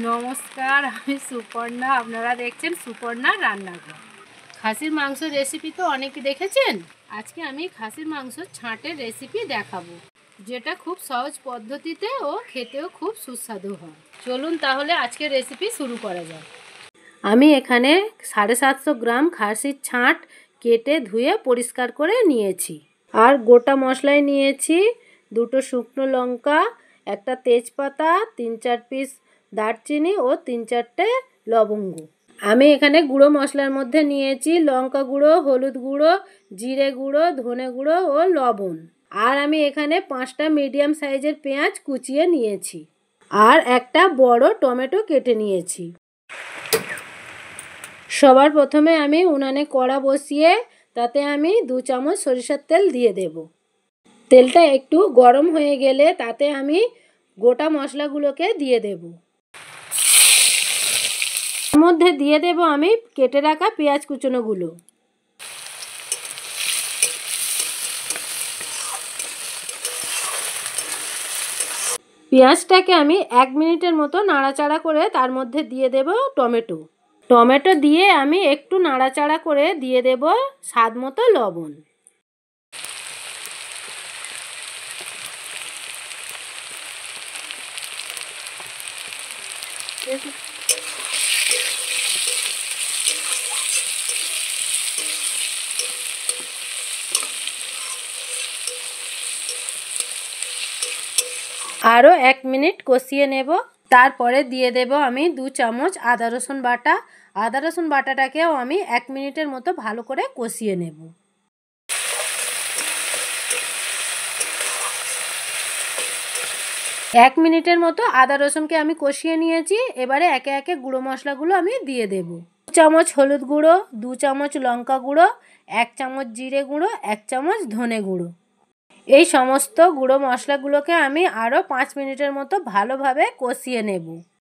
নমস্কার, আমি সুপর্ণা। আপনারা দেখছেন সুপর্ণা রান্নাঘর। খাসির মাংস রেসিপি তো অনেকে দেখেছেন। আজকে আমি খাসির মাংস ছাঁটের রেসিপি দেখাবো, যেটা খুব সহজ পদ্ধতিতে ও খেতেও খুব সুস্বাদু হয়। চলুন তাহলে আজকের রেসিপি শুরু করা যাক। আমি এখানে 750 গ্রাম খাসির ছাঁট কেটে ধুয়ে পরিষ্কার করে নিয়েছি। আর গোটা মশলায় নিয়েছি 2টো শুকনো লঙ্কা, একটা তেজপাতা, 3-4 পিস দারচিনি ও 3-4টে লবঙ্গ। আমি এখানে গুঁড়ো মশলার মধ্যে নিয়েছি লঙ্কা গুঁড়ো, হলুদ গুঁড়ো, জিরে গুঁড়ো, ধনে গুঁড়ো ও লবণ। আর আমি এখানে 5টা মিডিয়াম সাইজের পেঁয়াজ কুচিয়ে নিয়েছি। আর একটা বড় টমেটো কেটে নিয়েছি। সবার প্রথমে আমি উনানে কড়া বসিয়ে তাতে আমি 2 চামচ সরিষার তেল দিয়ে দেব। তেলটা একটু গরম হয়ে গেলে তাতে আমি গোটা মশলাগুলোকে দিয়ে দেব। তার মধ্যে দিয়ে দেব আমি কেটে রাখা পেঁয়াজ কুচনোগুলো। পেঁয়াজটাকে আমি 1 মিনিটের মতো নাড়াচাড়া করে তার মধ্যে দিয়ে দেব টমেটো। টমেটো দিয়ে আমি একটু নাড়াচাড়া করে দিয়ে দেব স্বাদ মতো লবণ। আরও 1 মিনিট কষিয়ে নেব। তারপরে দিয়ে দেব আমি 2 চামচ আদা রসুন বাটা। আদা রসুন বাটাটাকেও আমি 1 মিনিটের মতো ভালো করে কষিয়ে নেব। এক মিনিটের মতো আদা রসুনকে আমি কষিয়ে নিয়েছি। এবারে একে একে গুঁড়ো মশলাগুলো আমি দিয়ে দেব। 2 চামচ হলুদ গুঁড়ো, 2 চামচ লঙ্কা গুঁড়ো, 1 চামচ জিরে গুঁড়ো, 1 চামচ ধনে গুঁড়ো। এই সমস্ত গুঁড়ো মশলাগুলোকে আমি আরও 5 মিনিটের মতো ভালোভাবে কষিয়ে নেব।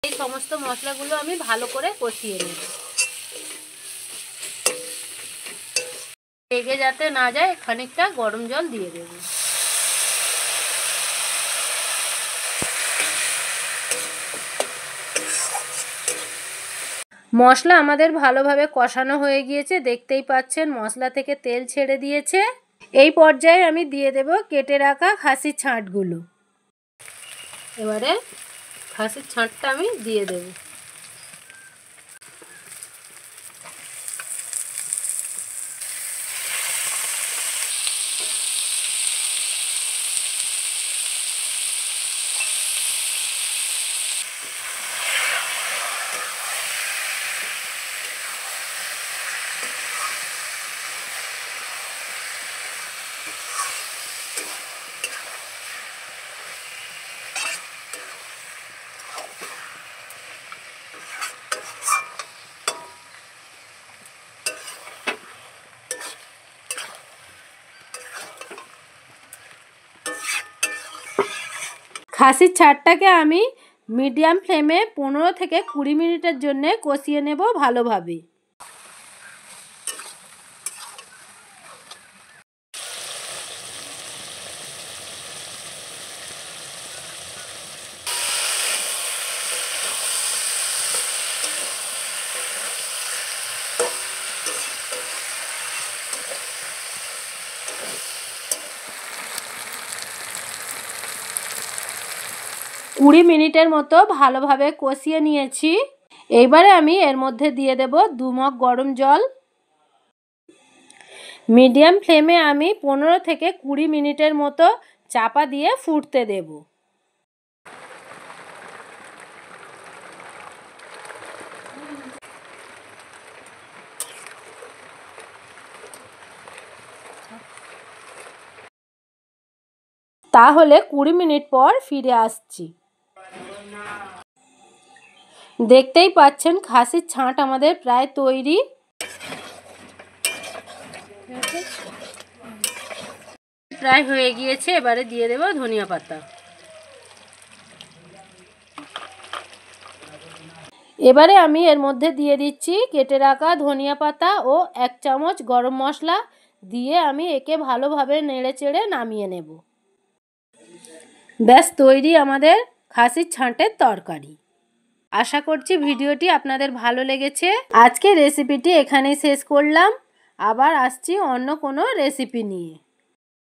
এই সমস্ত মশলাগুলো আমি ভালো করে কষিয়ে নেব। লেগে যাতে না যায় খানিকটা গরম জল দিয়ে দেব। মশলা আমাদের ভালোভাবে কষানো হয়ে গিয়েছে, দেখতেই পাচ্ছেন মশলা থেকে তেল ছেড়ে দিয়েছে। এই পর্যায়ে আমি দিয়ে দেব কেটে রাখা খাসির ছাঁটগুলো। এবারে খাসির ছাঁটটা আমি দিয়ে দেব। খাসির ছাড়টাকে আমি মিডিয়াম ফ্লেমে 15 থেকে 20 মিনিটের জন্য কষিয়ে নেব ভালোভাবে। কুড়ি মিনিটের মতো ভালোভাবে কষিয়ে নিয়েছি। এইবারে আমি এর মধ্যে দিয়ে দেব 2 মগ গরম জল। মিডিয়াম ফ্লেমে আমি 15 থেকে 20 মিনিটের মতো চাপা দিয়ে ফুটতে দেব। তাহলে 20 মিনিট পর ফিরে আসছি। দেখতেই পাচ্ছেন খাসির ছাঁট আমাদের প্রায় তৈরি। প্রায় হয়ে গিয়েছে। এবারে দিয়ে দেব ধনিয়া পাতা। এবারে আমি এর মধ্যে দিয়ে দিচ্ছি কেটে রাখা ধনিয়া পাতা ও 1 চামচ গরম মশলা দিয়ে আমি একে ভালোভাবে নেড়েচেড়ে নামিয়ে নেব। ব্যাস তৈরি আমাদের খাসির ছাঁটের তরকারি। আশা করছি ভিডিওটি আপনাদের ভালো লেগেছে। আজকে রেসিপিটি এখানেই শেষ করলাম। আবার আসছি অন্য কোনো রেসিপি নিয়ে।